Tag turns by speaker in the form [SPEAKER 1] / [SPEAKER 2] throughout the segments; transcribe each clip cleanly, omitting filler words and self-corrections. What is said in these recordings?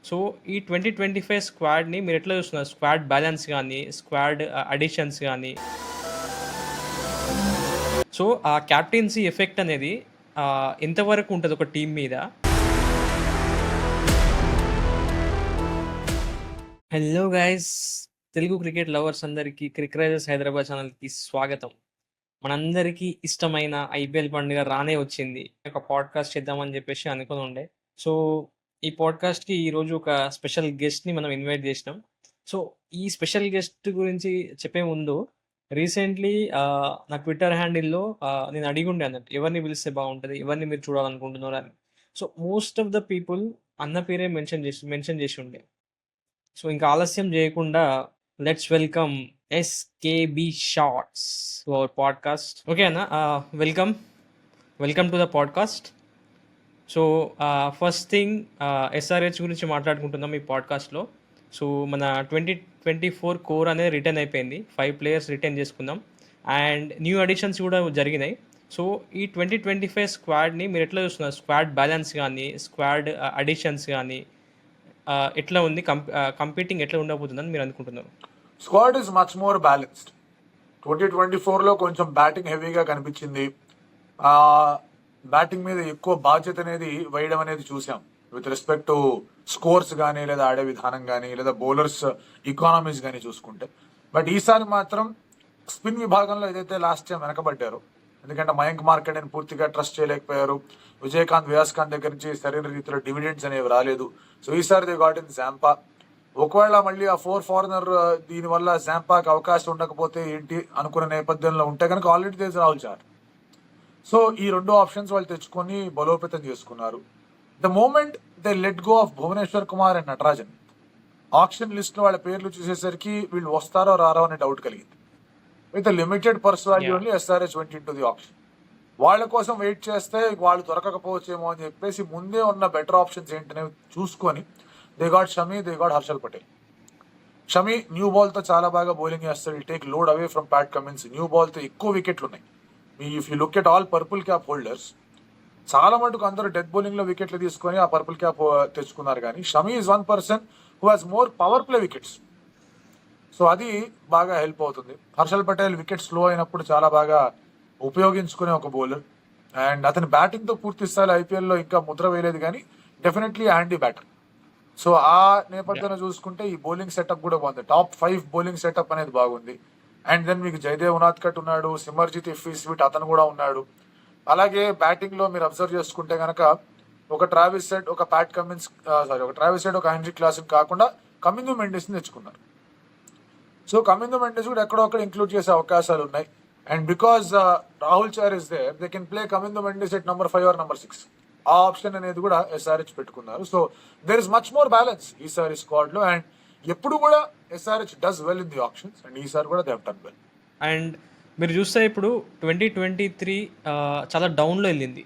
[SPEAKER 1] So, ఈ 2025 స్క్వాడ్‌ని మీరెట్లా చూస్తున్నారు? స్క్వాడ్ బ్యాలెన్స్ గానీ, స్క్వాడ్ అడిషన్స్ గానీ, సో, ఆ క్యాప్టెన్సీ ఎఫెక్ట్ అనేది ఎంతవరకు ఉంటది ఒక టీమ్ మీద? Hello guys! Telugu cricket lovers అందరికీ క్రిక్ రైజర్స్ హైదరాబాద్ ఛానల్‌కి స్వాగతం. మనందరికీ ఇష్టమైన ఐపీఎల్ పండుగ రానే వచ్చింది. ఒక పాడ్‌కాస్ట్ చేద్దామని జెప్పేసి అనుకోనుండే. సో, ఈ పాడ్‌కాస్ట్‌కి ఈరోజు ఒక స్పెషల్ గెస్ట్‌ని మనం ఇన్వైట్ జేసినాం. సో, ఈ స్పెషల్ గెస్ట్ గురించి చెప్పే ముందు రీసెంట్‌లీ నా ట్విట్టర్ హ్యాండిల్‌లో నేను అడిగుండే అన్నట్టు. ఎవరిని పిలిస్తే బావుంటది? ఎవరిని మీరు చూడాలనుకుంటున్నారు అని. So, most of the people అన్న పేరే మెన్షన్ జేసి ఉండే. సో, ఇంకా ఆలస్యం జేయకుండా let's welcome SKB shorts to our podcast. Okay అన్న. Welcome. Welcome to the podcast. So, first thing SRH గురించి మాట్లాడుకుంటున్నాం ఈ పాడ్‌కాస్ట్‌లో. సో, మన 2024 కోర్ అనేది రిటర్న్ అయిపోయింది. 5 ప్లేయర్స్ రిటైన్ చేసుకున్నాం. అండ్ న్యూ అడిషన్స్ కూడా జరిగినాయి. సో, ఈ 2025 స్క్వాడ్‌ని మీరెట్లా చూస్తున్నారు? స్క్వాడ్ బ్యాలెన్స్ గానీ, స్క్వాడ్ అడిషన్స్ గానీ ఎట్లా ఉంది? కంపీటింగ్ ఎట్లా ఉండబోతుందని మీరు అనుకుంటున్నారు?
[SPEAKER 2] Squad is much more balanced. 2024లో కొంచెం బ్యాటింగ్ హెవీగా కనిపించింది. బ్యాటింగ్ మీద ఎక్కువ బాధ్యత అనేది వేయడం అనేది చూసాం విత్ రెస్పెక్ట్ టు స్కోర్స్ కానీ లేదా ఆడే విధానం కానీ లేదా బౌలర్స్ ఎకానమీస్ కానీ చూసుకుంటే. బట్ ఈసారి మాత్రం స్పిన్ విభాగంలో ఏదైతే లాస్ట్ టైం వెనకబడ్డారో, ఎందుకంటే మయాంక్ మార్కెట్ని పూర్తిగా ట్రస్ట్ చేయలేకపోయారు. విజయకాంత్ వ్యాస్కాంత్ దగ్గర నుంచి సరైన రీతిలో డివిడెండ్స్ అనేవి రాలేదు. సో ఈసారి దే గాట్ ఇన్ జాంపా. ఒకవేళ మళ్ళీ ఆ 4 ఫారినర్ దీనివల్ల జాంపాకి అవకాశం ఉండకపోతే ఏంటి అనుకునే నేపథ్యంలో ఉంటే కనుక ఆల్రెడీ తెలిసి రాహుల్ చార్. సో ఈ రెండు ఆప్షన్స్ వాళ్ళు తెచ్చుకొని బలోపేతం చేసుకున్నారు. The moment they let go of Bhuvneshwar Kumar and Natarajan, option list లో వాళ్ళ పేర్లు చూసేసరికి వీళ్ళు వస్తారో రారో అనే డౌట్ కలిగింది. With limited personality only SRH వెంట ఇంటూ ది ఆప్షన్. వాళ్ళ కోసం వెయిట్ చేస్తే వాళ్ళు దొరకకపోవచ్చేమో అని చెప్పేసి ముందే ఉన్న బెటర్ ఆప్షన్స్ ఏంటనే చూసుకొని they got Shami, they got Harshal Patel. Shami new బాల్తో చాలా బాగా బౌలింగ్ చేస్తాడు. Take load away from Pat Cummins. New బాల్తో ఎక్కువ వికెట్లు ఉన్నాయి. If you look at all purple cap holders, చాలా మటుకు అందరూ డెత్ బౌలింగ్లో వికెట్లు తీసుకొని ఆ పర్పుల్ క్యాప్ తెచ్చుకున్నారు. కానీ Shami is 1 person who has more power play wickets. So అది బాగా హెల్ప్ అవుతుంది. హర్షల్ పటేల్ వికెట్ స్లో అయినప్పుడు చాలా బాగా ఉపయోగించుకునే ఒక బౌలర్. అండ్ అతని బ్యాటింగ్తో పూర్తి స్థాయిలో ఐపీఎల్లో ఇంకా ముద్ర వేయలేదు, కానీ డెఫినెట్లీ హ్యాండీ బ్యాటర్. సో ఆ నేపథ్యంలో చూసుకుంటే ఈ బౌలింగ్ సెటప్ కూడా బాగుంది. టాప్ 5 బౌలింగ్ సెటప్ అనేది బాగుంది. అండ్ దెన్ మీకు జయదేవ్ ఉనాద్కట్ ఉన్నాడు, సిమర్జిత్ ఇఫీ స్వీట్ అతను కూడా ఉన్నాడు. అలాగే బ్యాటింగ్ లో మీరు అబ్జర్వ్ చేసుకుంటే కనుక ఒక ట్రావిస్ హెడ్, ఒక ప్యాట్ కమిన్స్, ఒక ట్రావిస్ హెడ్, ఒక హెన్రీ క్లాసన్ కాకుండా కమిందు మెండిస్ ని తెచ్చుకున్నారు. సో కమిందు మెండిస్ కూడా ఎక్కడో అక్కడ ఇంక్లూడ్ చేసే అవకాశాలు ఉన్నాయి. And because Rahul Chahar is there, they can play Kamindu Mendis at number 5 or number 6. ఆ ఆప్షన్ అనేది కూడా ఎస్ఆర్హెచ్ పెట్టుకున్నారు. So there is much more balance ఈసారి స్క్వాడ్ లో. అండ్ ఎప్పుడు కూడా SRH does well in the options, and ఈసారి కూడా they have done well.
[SPEAKER 1] And మీరు చూస్తే ఇప్పుడు 2023 చాలా డౌన్‌లో ఎళ్ళింది.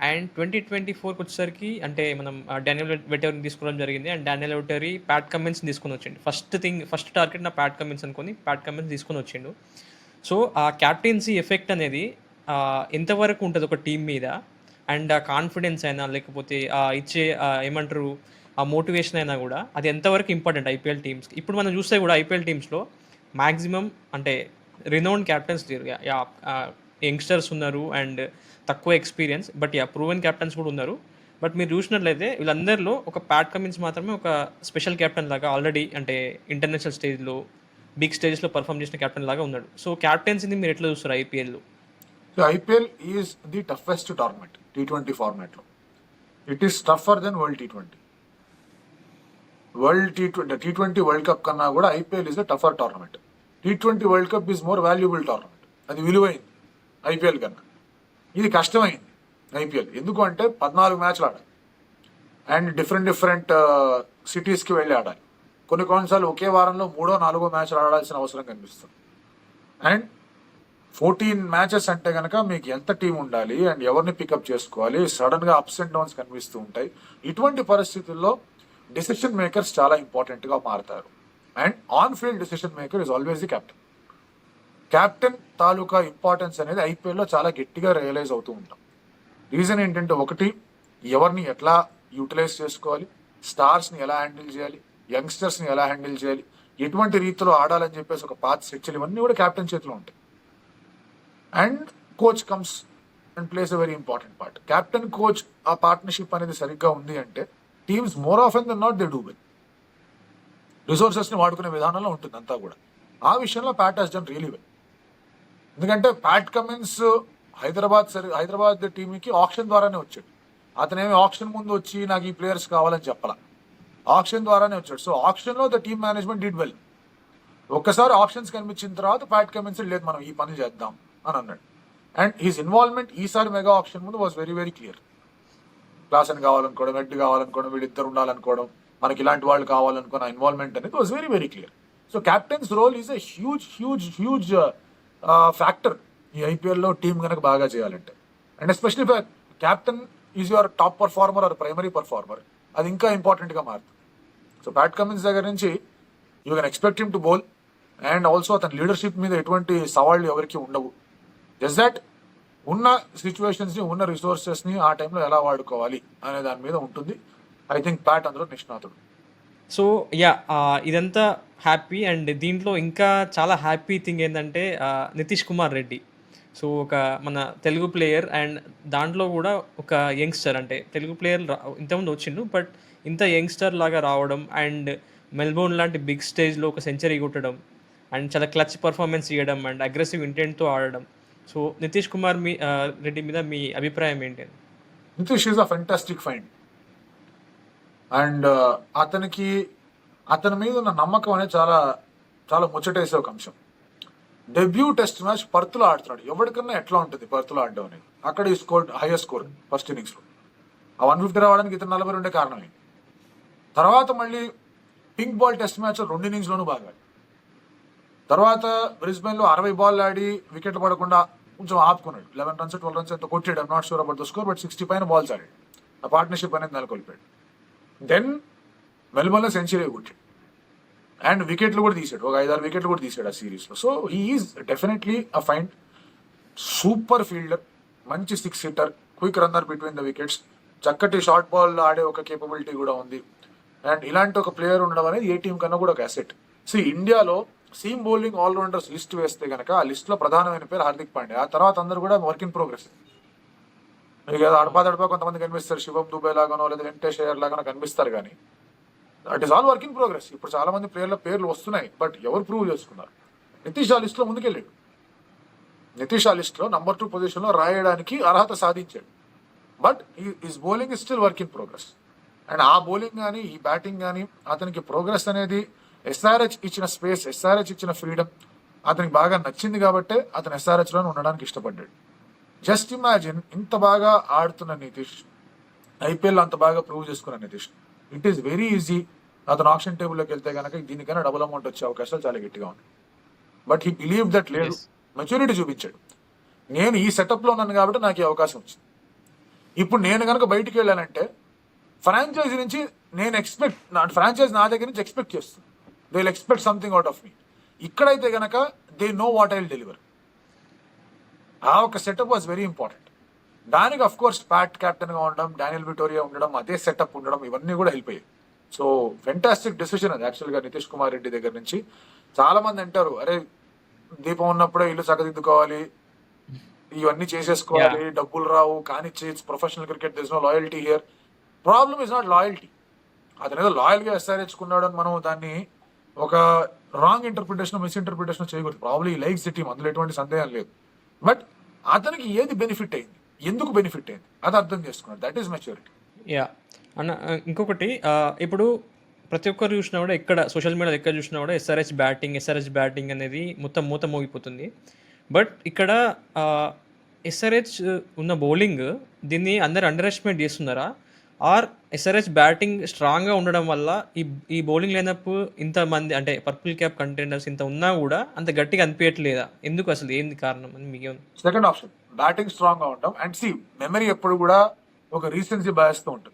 [SPEAKER 1] అండ్ 2024కి వచ్చేసరికి అంటే మనం డానియల్ వెటర్‌ని తీసుకోవడం జరిగింది. అండ్ డానియల్ వెటరీ ప్యాట్ కమిన్స్‌ని తీసుకొనొచ్చిండు. ఫస్ట్ టార్గెట్ నా ప్యాట్ కమిన్స్ అనుకోని ప్యాట్ కమిన్స్ తీసుకొనొచ్చిండు. సో, ఆ క్యాప్టెన్సీ ఎఫెక్ట్ అనేది ఎంతవరకు ఉంటది ఒక టీమ్ మీద? అండ్ ఆ కాన్ఫిడెన్స్ అయినా లేకపోతే ఇచ్చే ఏమంటారు ఆ మోటివేషన్ అయినా గూడా అది ఎంతవరకు ఇంపార్టెంట్ ఐపీఎల్ టీమ్స్‌కి? ఇప్పుడు మనం చూస్తే గూడా ఐపీఎల్ టీమ్స్‌లో మాక్సిమం అంటే రినౌన్డ్ క్యాప్టెన్స్ లేరు. యంగ్‌స్టర్స్ ఉన్నారు అండ్ తక్కువ ఎక్స్‌పీరియన్స్. బట్ ప్రూవెన్ క్యాప్టెన్స్ కూడా ఉన్నారు. బట్ మీరు చూసినట్లయితే వీళ్ళందరిలో ఒక ప్యాట్ కమిన్స్ మాత్రమే ఒక స్పెషల్ కెప్టెన్ లాగా ఆల్రెడీ అంటే ఇంటర్నేషనల్ స్టేజ్‌లో, బిగ్ స్టేజెస్‌లో పెర్ఫార్మ్ చేసిన కెప్టెన్ లాగా ఉన్నాడు. సో, క్యాప్టెన్సీని మీరు ఎట్లా చూస్తారు ఐపీఎల్‌లో?
[SPEAKER 2] So IPL is the toughest tournament T20 format లో. It is tougher than world T20. T20 world cup కన్నా కూడా IPL is the tougher tournament. T20 world cup is more valuable tournament. అది విలువైంది ఐపీఎల్ కన్నా. ఇది కష్టమైంది ఐపీఎల్. ఎందుకు అంటే 14 మ్యాచ్లు ఆడాలి అండ్ డిఫరెంట్ సిటీస్కి వెళ్ళి ఆడాలి. కొన్నిసార్లు ఒకే వారంలో 3వ 4వ మ్యాచ్లు ఆడాల్సిన అవసరం కనిపిస్తుంది. అండ్ 14 మ్యాచెస్ అంటే కనుక మీకు ఎంత టీం ఉండాలి అండ్ ఎవరిని పికప్ చేసుకోవాలి, సడన్ గా అప్స్ అండ్ డౌన్స్ కనిపిస్తూ ఉంటాయి. ఇటువంటి పరిస్థితుల్లో డెసిషన్ మేకర్స్ చాలా ఇంపార్టెంట్ గా మారుతారు. And on field decision maker is always the captain. Captain taluka importance అనేది ఐపీఎల్లో చాలా గట్టిగా రియలైజ్ అవుతూ ఉంటాం. రీజన్ ఏంటంటే, ఒకటి ఎవరిని ఎట్లా యూటిలైజ్ చేసుకోవాలి, స్టార్స్ని ఎలా హ్యాండిల్ చేయాలి, యంగ్స్టర్స్ని ఎలా హ్యాండిల్ చేయాలి, ఎటువంటి రీతిలో ఆడాలని చెప్పేసి ఒక పాత్ సెట్ చేయాలి, ఇవన్నీ కూడా కెప్టెన్ చేతిలో ఉంటాయి. And coach comes and plays a very important part. Captain coach ఆ పార్ట్నర్షిప్ అనేది సరిగ్గా ఉంది అంటే teams more often than not they do well. రిసోర్సెస్ని వాడుకునే విధానంలో ఉంటుంది అంతా కూడా. ఆ విషయంలో Pat has done really well. ఎందుకంటే ప్యాట్ కమిన్స్ హైదరాబాద్ టీంకి ఆప్షన్ ద్వారానే వచ్చాడు. అతనేమి ఆప్షన్ ముందు వచ్చి నాకు ఈ ప్లేయర్స్ కావాలని చెప్పాల, ఆప్షన్ ద్వారానే వచ్చాడు. సో ఆప్షన్లో the team management did well. ఒక్కసారి ఆప్షన్స్ కనిపించిన తర్వాత ప్యాట్ కమిన్స్ లేదు మనం ఈ పని చేద్దాం అని అన్నాడు. అండ్ హిస్ ఇన్వాల్వ్మెంట్ ఈసారి మెగా ఆప్షన్ ముందు was very very clear. Klaasen కావాలనుకోవడం, హెడ్ కావాలనుకోవడం, వీళ్ళిద్దరు ఉండాలనుకోవడం, మనకి ఇలాంటి వాళ్ళు కావాలనుకున్న ఇన్వాల్వ్మెంట్ అనేది was very very clear. So captain's role is a huge factor ఈ ఐపీఎల్లో టీం కనుక బాగా చేయాలంటే. And especially captain is your top performer or primary performer, అది ఇంకా ఇంపార్టెంట్గా మారుతుంది. సో ప్యాట్ కమిన్స్ దగ్గర నుంచి you can expect him to bowl. And also అతని లీడర్షిప్ మీద ఎటువంటి సవాళ్ళు ఎవరికి ఉండవు. జస్ట్ దట్ ఉన్న సిచ్యువేషన్స్ని, ఉన్న రిసోర్సెస్ని ఆ టైంలో ఎలా వాడుకోవాలి అనే దాని మీద ఉంటుంది. ఐ థింక్ ప్యాట్ అందులో నిష్ణాతుడు.
[SPEAKER 1] సో యా ఇదంతా హ్యాపీ. అండ్ దీంట్లో ఇంకా చాలా హ్యాపీ థింగ్ ఏంటంటే నితీష్ కుమార్ రెడ్డి. సో ఒక మన తెలుగు ప్లేయర్ అండ్ దాంట్లో కూడా ఒక యంగ్స్టర్, అంటే తెలుగు ప్లేయర్ ఇంతకుముందు వచ్చిండు, బట్ ఇంత యంగ్స్టర్ లాగా రావడం అండ్ మెల్బోర్న్ లాంటి బిగ్ స్టేజ్లో ఒక సెంచరీ కొట్టడం అండ్ చాలా క్లచ్ పర్ఫార్మెన్స్ ఇవ్వడం అండ్ అగ్రెసివ్ ఇంటెంట్తో ఆడడం. సో నితీష్ కుమార్ రెడ్డి మీద మీ అభిప్రాయం ఏంటి?
[SPEAKER 2] Nitish is a fantastic find. And అతని మీద ఉన్న నమ్మకం అనేది చాలా చాలా ముచ్చటేసే ఒక అంశం. డెబ్యూ టెస్ట్ మ్యాచ్ పర్త్లో ఆడుతున్నాడు. ఎవరికన్నా ఎట్లా ఉంటుంది పర్త్లో ఆడడం అనేది. అక్కడ ఈ స్కోర్ హైయెస్ట్ స్కోర్ ఫస్ట్ ఇన్నింగ్స్లో. ఆ 150 రావడానికి ఇతను 40 ఉండే కారణమే. తర్వాత మళ్ళీ పింక్ బాల్ టెస్ట్ మ్యాచ్ 2 ఇన్నింగ్స్లోనూ బాగా. తర్వాత బ్రిస్బెన్లో 60 బాల్ ఆడి వికెట్లు పడకుండా కొంచెం ఆపుకున్నాడు. 11 runs 12 runs ఎంతో కొట్టాడు. I'm not sure about the score, but 60 పైన బాల్స్ ఆడాడు. ఆ పార్ట్నర్షిప్ అనేది నెలకొల్పాడు. దెన్ మెల్బోర్న్లో సెంచరీ కొట్టాడు అండ్ వికెట్లు కూడా తీసాడు. ఒక 5-6 వికెట్లు కూడా తీసాడు ఆ సిరీస్లో. So he is definitely a find. Super fielder, మంచి 6 hitter, quick runner between the wickets, చక్కటి షార్ట్ బాల్ ఆడే ఒక కేపబిలిటీ కూడా ఉంది. అండ్ ఇలాంటి ఒక ప్లేయర్ ఉండడం అనేది ఏ టీం కన్నా కూడా ఒక అసెట్. సో ఇండియాలో సీమ్ బౌలింగ్ ఆల్రౌండర్స్ లిస్ట్ వేస్తే కనుక ఆ లిస్ట్లో ప్రధానమైన పేరు హార్దిక్ పాండ్యా. ఆ తర్వాత అందరూ కూడా వర్క్ ఇన్ ప్రోగ్రెస్. మీకు ఏదో అడపా కొంతమంది కనిపిస్తారు, శివం దుబే లాగానో లేదా వెంకటేష్ అయ్యర్ లాగానో కనిపిస్తారు, కానీ that is all work in progress. ఇప్పుడు చాలా మంది ప్లేయర్ల పేర్లు వస్తున్నాయి, బట్ ఎవరు ప్రూవ్ చేసుకున్నారు? నితీష్ ఆ లిస్ట్లో ముందుకెళ్ళాడు. నితీష్ ఆ లిస్ట్లో నంబర్ 2 పొజిషన్లో రాయడానికి అర్హత సాధించాడు. But is bowling is still work in progress. And ఆ బౌలింగ్ కానీ ఈ బ్యాటింగ్ కానీ అతనికి ప్రోగ్రెస్ అనేది ఎస్ఆర్హెచ్ ఇచ్చిన స్పేస్, ఎస్ఆర్హెచ్ ఇచ్చిన ఫ్రీడమ్ అతనికి బాగా నచ్చింది కాబట్టే అతను ఎస్ఆర్హెచ్లోనే ఉండడానికి ఇష్టపడ్డాడు. జస్ట్ ఇమాజిన్, ఇంత బాగా ఆడుతున్న నితీష్, ఐపీఎల్ అంత బాగా ప్రూవ్ చేసుకున్న Nitish, it is very easy అతను ఆప్షన్ టేబుల్లోకి వెళ్తే కనుక దీనికైనా డబుల్ అమౌంట్ వచ్చే అవకాశాలు చాలా గట్టిగా ఉన్నాయి. బట్ హీ బిలీవ్ దట్ లేదు, మెచ్యూరిటీ చూపించాడు. నేను ఈ సెటప్లో ఉన్నాను కాబట్టి నాకు ఈ అవకాశం వచ్చింది. ఇప్పుడు నేను కనుక బయటికి వెళ్ళానంటే ఫ్రాంచైజీ నుంచి నేను ఫ్రాంచైజీ నా దగ్గర నుంచి ఎక్స్పెక్ట్ చేస్తుంది. They will expect something out of me. ఇక్కడైతే కనుక they know what I will deliver. ఆ ఒక సెటప్ వాజ్ వెరీ ఇంపార్టెంట్. దానికి అఫ్ కోర్స్ ప్యాట్ కెప్టెన్గా ఉండడం, డానియల్ విటోరియా ఉండడం, అదే సెటప్ ఉండడం, ఇవన్నీ కూడా హెల్ప్ అయ్యాయి. సో ఫెంటాస్టిక్ డెసిషన్ అది యాక్చువల్గా నితీష్ కుమార్ రెడ్డి దగ్గర నుంచి. చాలా మంది అంటారు, అరే దీపం ఉన్నప్పుడే ఇల్లు చక్కదిద్దుకోవాలి, ఇవన్నీ చేసేసుకోవాలి, డబ్బులు రావు, కానీ professional cricket this no loyalty here. Problem is not loyalty. అతను ఏదో లాయల్గా ఎస్ఆర్హెచ్కున్నాడు అని మనం దాన్ని ఒక రాంగ్ ఇంటర్ప్రిటేషన్, మిస్ఇంటర్ప్రిటేషన్ చేయకూడదు. ప్రాబ్లీ లైక్స్ ది టీమ్, అందులో ఎటువంటి సందేహం లేదు. బట్ అతనికి ఏది బెనిఫిట్ అయింది, ఎందుకు బెనిఫిట్ అయింది, అది అర్థం చేసుకున్నాడు. That is maturity.
[SPEAKER 1] యా అన్న, ఇంకొకటి ఇప్పుడు ప్రతి ఒక్కరు చూసినా కూడా, ఎక్కడ సోషల్ మీడియాలో ఎక్కడ చూసినా కూడా ఎస్ఆర్హెచ్ బ్యాటింగ్ అనేది మొత్తం మూత మోగిపోతుంది. బట్ ఇక్కడ ఎస్ఆర్హెచ్ ఉన్న బౌలింగ్ దీన్ని అందరు అండర్ ఎస్టిమేట్ చేస్తున్నారా, ఆర్ ఎస్ఆర్హెచ్ బ్యాటింగ్ స్ట్రాంగ్గా ఉండడం వల్ల ఈ బౌలింగ్ లైనప్ ఇంతమంది అంటే పర్పుల్ క్యాప్ కంటెండర్స్ ఇంత ఉన్నా కూడా అంత గట్టిగా అనిపించట్లేదా? ఎందుకు, అసలు ఏంది కారణం అని మీకు?
[SPEAKER 2] సెకండ్ ఆప్షన్ బ్యాటింగ్ స్ట్రాంగ్గా ఉండడం. అండ్ సి, మెమరీ ఎప్పుడు కూడా ఒక రీసెన్సీ బయాస్తో ఉంటుంది.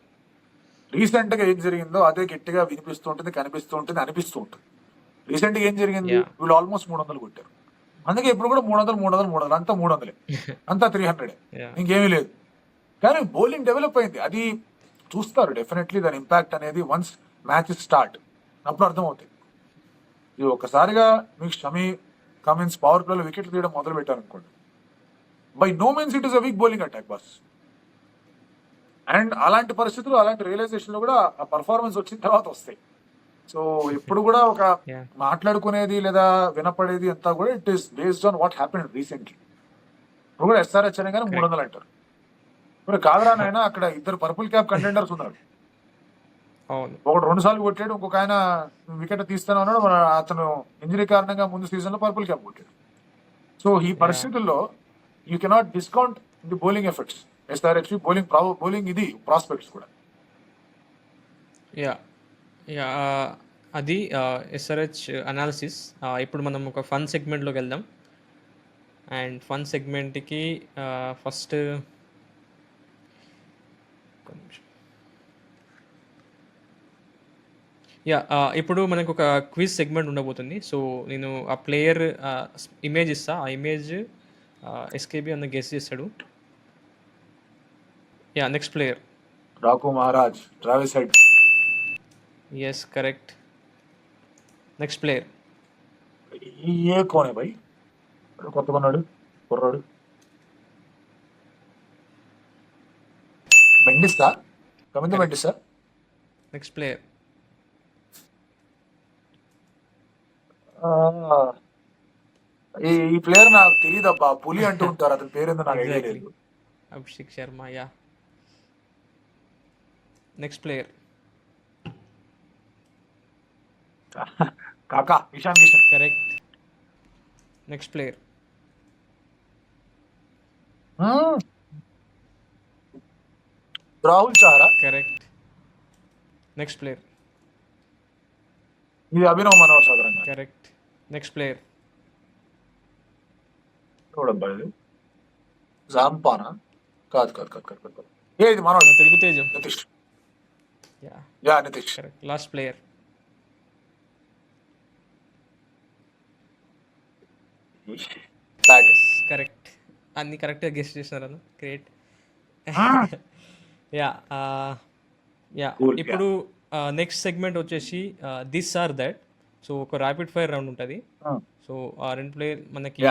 [SPEAKER 2] రీసెంట్గా ఏం జరిగిందో అదే గట్టిగా వినిపిస్తూ ఉంటుంది, కనిపిస్తూ ఉంటుంది, అనిపిస్తూ ఉంటుంది. రీసెంట్గా ఏం జరిగింది, వీళ్ళు ఆల్మోస్ట్ 300 కొట్టారు. అందుకే ఇప్పుడు కూడా 300 అంతా 300, అంతా 300, ఇంకేమీ లేదు. కానీ బౌలింగ్ డెవలప్ అయింది. అది చూస్తారు డెఫినెట్లీ దాని ఇంపాక్ట్ అనేది వన్స్ మ్యాచ్ స్టార్ట్ అప్పుడు అర్థమవుతాయి. ఇది ఒక్కసారిగా మీకు షమి కమిన్స్ పవర్ ప్లేలో వికెట్లు తీయడం మొదలు పెట్టారనుకోండి, by no means it is a weak bowling attack boss. అండ్ అలాంటి పరిస్థితులు అలాంటి రియలైజేషన్లు కూడా ఆ పర్ఫార్మెన్స్ వచ్చిన తర్వాత వస్తాయి. సో ఎప్పుడు కూడా ఒక
[SPEAKER 1] Yeah.
[SPEAKER 2] మాట్లాడుకునేది లేదా వినపడేది అంతా కూడా it is based on what happen recently. ఇప్పుడు కూడా ఎస్ఆర్హెచ్ అనే కానీ 300 అంటారు. ఇప్పుడు కాదరా నాయన, అక్కడ ఇద్దరు పర్పుల్ క్యాప్ కంటెండర్స్ ఉన్నారు.
[SPEAKER 1] అవును.
[SPEAKER 2] ఒకడు 2 సార్లు కొట్టాడు, ఇంకొక ఆయన వికెట్ తీస్తాను అన్నాడు. అతను ఇంజరీ కారణంగా ముందు సీజన్ లో పర్పుల్ క్యాప్ కొట్టాడు. సో ఈ పరిస్థితుల్లో you cannot discount the bowling efforts SRH bowling ఇది ప్రాస్పెక్ట్స్ కూడా.
[SPEAKER 1] యా యా అది ఎస్ఆర్హెచ్ అనాలిసిస్. ఇప్పుడు మనం ఒక ఫన్ సెగ్మెంట్లోకి వెళ్దాం. అండ్ ఫన్ సెగ్మెంట్కి ఫస్ట్ ఇప్పుడు మనకు ఒక క్విజ్ సెగ్మెంట్ ఉండబోతుంది. సో నేను ఆ ప్లేయర్ ఇమేజ్ ఇస్తా, ఆ ఇమేజ్ ఎస్కేబి అన్న గెస్ చేస్తాడు. Next player.
[SPEAKER 2] రాకు Maharaj, Travis Head.
[SPEAKER 1] Yes, correct. Next player.
[SPEAKER 2] ఏ కోనే భయ్, కొత్తగా ఉన్నాడు కుర్రాడు. మెండిస్తా, కమింద మెండిస్తా.
[SPEAKER 1] Next player.
[SPEAKER 2] ఈ ప్లేయర్ నాకు తెలియదబ్బా, పులి అంటూ ఉంటారు, అతని పేరేందో నాకు ఐడియా లేదు.
[SPEAKER 1] Abhishek Sharma. Yeah. Next player.
[SPEAKER 2] కాకా, Ishan Kishan.
[SPEAKER 1] Correct. Next player.
[SPEAKER 2] Rahul Chahar.
[SPEAKER 1] Correct. Next player.
[SPEAKER 2] ఇది అభినవ్ మనోహర్ సాధారణంగా.
[SPEAKER 1] కరెక్ట్. Next player.
[SPEAKER 2] చూడబ్బా, ఇది జాంపానా? కాదు కాదు కాదు కాదు కాదు. ఏ ఇది మనోహర్.
[SPEAKER 1] తెలుగు తేజం.
[SPEAKER 2] Nitish.
[SPEAKER 1] Yeah,
[SPEAKER 2] yeah Nitish.
[SPEAKER 1] Correct. Last player. Correct. అన్ని కరెక్ట్గా గెస్ట్ చేసినారు అన్న. గ్రేట్. యా యా
[SPEAKER 2] Cool,
[SPEAKER 1] ఇప్పుడు నెక్స్ట్ సెగ్మెంట్ వచ్చేసి దిస్ ఆర్ దట్. సో ఒక ర్యాపిడ్ ఫైర్ రౌండ్ ఉంటుంది. సో ఆ రెండు ప్లేయర్ మనకి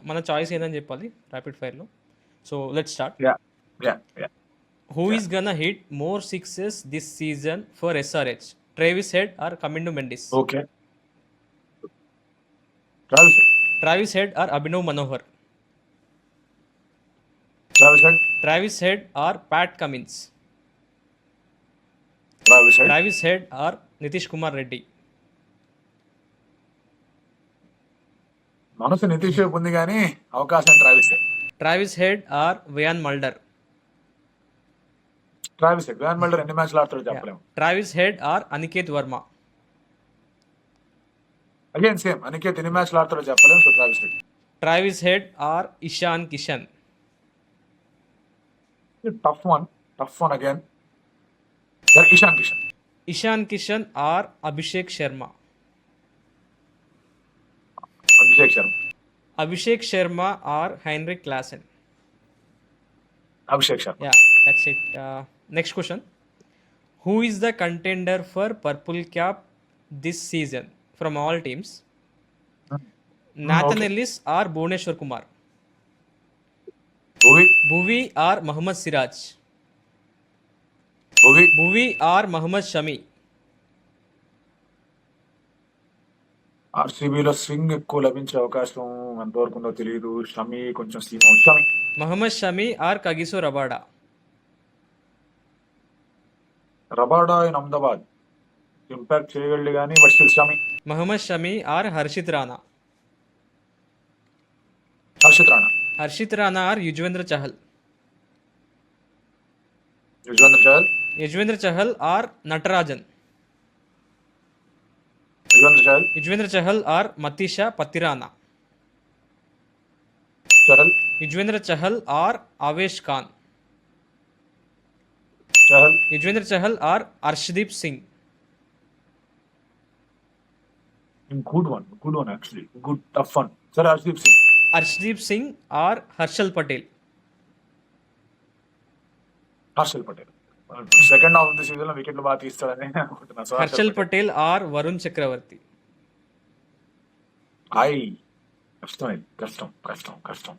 [SPEAKER 1] మన చాయిస్ ఏందని చెప్పాలి ర్యాపిడ్ ఫైర్లో. So let's start.
[SPEAKER 2] Yeah yeah yeah.
[SPEAKER 1] Who is gonna hit more sixes this season for SRH? Travis Head or Kamindu Mendis?
[SPEAKER 2] Okay. Travis Head.
[SPEAKER 1] Travis Head or Abhinav Manohar?
[SPEAKER 2] Travis Head.
[SPEAKER 1] Travis Head or Pat Cummins?
[SPEAKER 2] Travis Head.
[SPEAKER 1] Travis Head or Nitish Kumar Reddy?
[SPEAKER 2] మనసు నితీష్ వైపు ఉంది కానీ అవకాశం Travis Head.
[SPEAKER 1] Travis Head or Wiaan Mulder?
[SPEAKER 2] Travis Head. Wiaan Mulder ఎన్ని మ్యాచ్లు ఆడతాడో చెప్పలేము.
[SPEAKER 1] Travis Head or Aniket Varma?
[SPEAKER 2] Again same, Aniket ఎన్ని మ్యాచ్లు ఆడతాడో చెప్పలేము. So Travis Head.
[SPEAKER 1] Travis Head or Ishan Kishan?
[SPEAKER 2] Tough one again. Ishan Kishan.
[SPEAKER 1] Ishan Kishan or Abhishek Sharma?
[SPEAKER 2] Abhishek Sharma.
[SPEAKER 1] Abhishek Sharma or Heinrich Klaasen?
[SPEAKER 2] Abhishek Sharma.
[SPEAKER 1] Yeah, that's it. Next question. Who is the contender for purple cap this season from all teams? Nathan Ellis or Bhuvneshwar Kumar?
[SPEAKER 2] Bhuvi.
[SPEAKER 1] Bhuvi or Mohammed Siraj?
[SPEAKER 2] Bhuvi.
[SPEAKER 1] Bhuvi or Mohammed Shami?
[SPEAKER 2] ఆర్సీబీలో swing ఎక్కువ లభించే అవకాశం ఎంతవరకు ఉందో తెలియదు. షమి కొంచెం Shami.
[SPEAKER 1] Mohammed Shami or Kagiso Rabada?
[SPEAKER 2] Rabada in Ahmedabad impact చేయగలడు కానీ but still Shami.
[SPEAKER 1] Mohammed Shami or Harshit Rana?
[SPEAKER 2] Harshit Rana.
[SPEAKER 1] Harshit Rana or Yuzvendra Chahal?
[SPEAKER 2] Yuzvendra Chahal.
[SPEAKER 1] Yuzvendra Chahal or Natarajan?
[SPEAKER 2] Yuzvendra Chahal.
[SPEAKER 1] Yuzvendra Chahal or Matheesha Pathirana?
[SPEAKER 2] Chahal.
[SPEAKER 1] Yuzvendra Chahal or Avesh Khan?
[SPEAKER 2] Chahal.
[SPEAKER 1] Yuzvendra Chahal or Arshdeep Singh?
[SPEAKER 2] Good one actually. Good tough one. సరే, Harshdeep Singh.
[SPEAKER 1] Arshdeep Singh or Harshal Patel?
[SPEAKER 2] Harshal Patel. Second half of the season లో వికెట్లు బాగా తీస్తాడని అనుకుంటున్నా. So
[SPEAKER 1] Harshal Patel or Varun Chakravarthy.
[SPEAKER 2] ఐ కష్టం ఇది, కష్టం కష్టం కష్టం.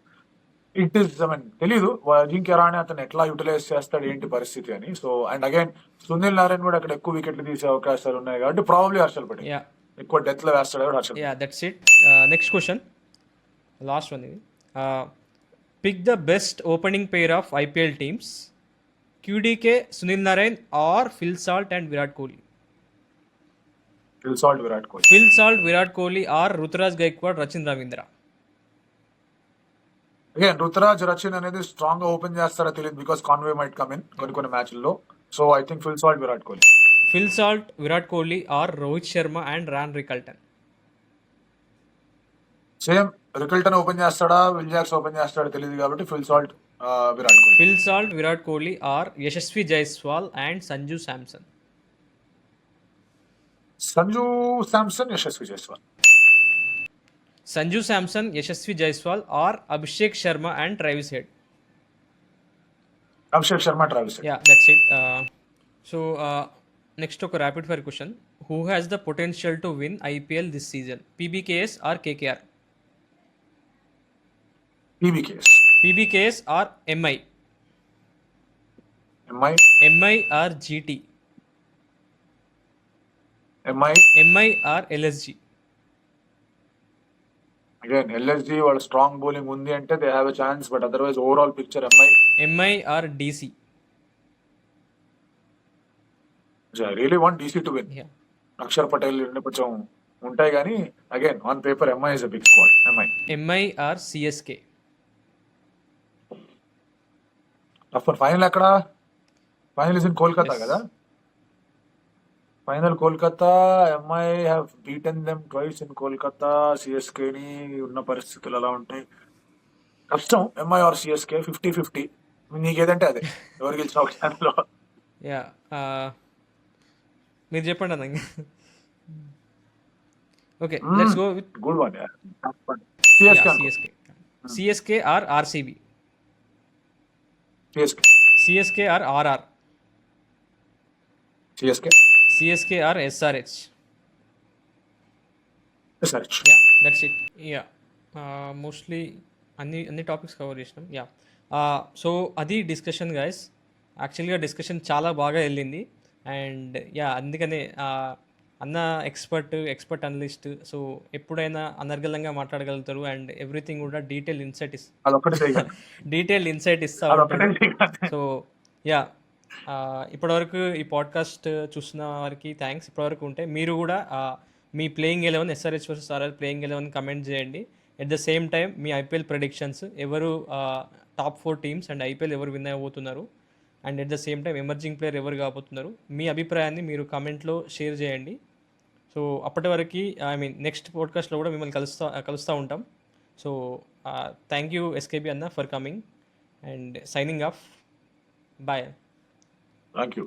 [SPEAKER 2] ఇట్ ఈస్ ఐ మీన్ తెలీదు అజింక్య రాణి అతను ఎట్లా యూటిలైజ్ చేస్తాడు ఏంటి పరిస్థితి అని. So and again Sunil Narayan కూడా అక్కడ ఎక్కువ వికెట్లు తీసే అవకాశాలు ఉన్నాయి కాబట్టి ప్రాబ్లీ హర్షల్ పటేల్
[SPEAKER 1] యా
[SPEAKER 2] ఎక్కువ డెత్ లో వేస్తాడు కాబట్టి Harshal
[SPEAKER 1] yeah that's it. Next question, last one ఇది. Pick the best opening pair of IPL teams, QDK, Sunil Narayan or Phil Salt and Virat Kohli.
[SPEAKER 2] Phil Salt Virat Kohli.
[SPEAKER 1] Phil Salt, Virat Kohli or Ruturaj Gaikwad, Rachin Ravindra.
[SPEAKER 2] Again Ruturaj Rachin అనేది స్ట్రాంగ్ గా ఓపెన్ చేస్తారో తెలియదు because Conway might come in కొన్ని మ్యాచ్ల్లో. So I think Phil Salt Virat Kohli.
[SPEAKER 1] Phil Salt, Virat Kohli or Rohit Sharma and Ryan Rickelton.
[SPEAKER 2] Same Rickelton open చేస్తాడా Will Jacks open చేస్తాడా తెలియదు కాబట్టి Phil Salt Virat Kohli.
[SPEAKER 1] Phil Salt, Virat Kohli or Yashasvi Jaiswal and Sanju Samson.
[SPEAKER 2] Sanju Samson, Yashasvi Jaiswal.
[SPEAKER 1] Sanju Samson, Yashasvi Jaiswal or Abhishek Sharma and Travis Head.
[SPEAKER 2] Abhishek Sharma, Travis head.
[SPEAKER 1] Yeah that's it. So next ఒక rapid fire question, who has the potential to win IPL this season, PBKS or KKR.
[SPEAKER 2] PBKS.
[SPEAKER 1] PBKS or MI.
[SPEAKER 2] MI.
[SPEAKER 1] MI or GT.
[SPEAKER 2] MI.
[SPEAKER 1] MI or LSG.
[SPEAKER 2] Again LSG వాళ్ళ strong bowling ఉంది అంటే they have a chance, but otherwise overall picture MI.
[SPEAKER 1] MI or DC.
[SPEAKER 2] I really want DC to win. Axar Patel కొంచెం ఉంటాయి కానీ again on paper MI is a big squad. MI.
[SPEAKER 1] MI or CSK.
[SPEAKER 2] Final ఎక్కడ? Final is in Kolkata
[SPEAKER 1] Yes.
[SPEAKER 2] కదా. Final Kolkata. MI have beaten them twice in Kolkata. సిఎస్కేని ఉన్న పరిస్థితులు ఎలా ఉంటాయి? కష్టం. MI or CSK 50-50. నీకేదంటే అదే ఎవరు గెలిచిన ఒక ఛానల్లో.
[SPEAKER 1] యా మీరు చెప్పండి అన్న. Okay let's go with
[SPEAKER 2] good one. CSK.
[SPEAKER 1] CSK. CSK or RCB.
[SPEAKER 2] CSK.
[SPEAKER 1] CSK or RR.
[SPEAKER 2] CSK.
[SPEAKER 1] CSK or SRH.
[SPEAKER 2] సరే.
[SPEAKER 1] Yeah that's it. Yeah mostly అన్ని టాపిక్స్ కవర్ చేసినాం. యా సో అది డిస్కషన్ గైస్. యాక్చువల్గా discussion చాలా బాగా వెళ్ళింది and yeah అందుకనే అన్న ఎక్స్పర్ట్ అనలిస్ట్. సో ఎప్పుడైనా అనర్గళంగా మాట్లాడగలుగుతారు అండ్ ఎవ్రీథింగ్ కూడా డీటెయిల్ ఇన్సైట్ ఇస్తా ఉంటారు. సో యా ఇప్పటివరకు ఈ పాడ్కాస్ట్ చూసిన వారికి థ్యాంక్స్. ఇప్పటివరకు ఉంటే మీరు కూడా మీ playing 11 SRH versus RR playing 11 comment చేయండి. ఎట్ ద సేమ్ టైం మీ ఐపీఎల్ ప్రెడిక్షన్స్, ఎవరు టాప్ 4 టీమ్స్ అండ్ ఐపీఎల్ ఎవరు విన్ అయిపోతున్నారు and at the same time emerging player ఎవరు కాబోతున్నారు, మీ అభిప్రాయాన్ని మీరు కమెంట్లో షేర్ చేయండి. సో అప్పటి వరకు నెక్స్ట్ పాడ్కాస్ట్లో కూడా మిమ్మల్ని కలుస్తూ ఉంటాం. సో థ్యాంక్ యూ ఎస్కేబీ అన్న for coming and signing off. Bye.
[SPEAKER 2] Thank you.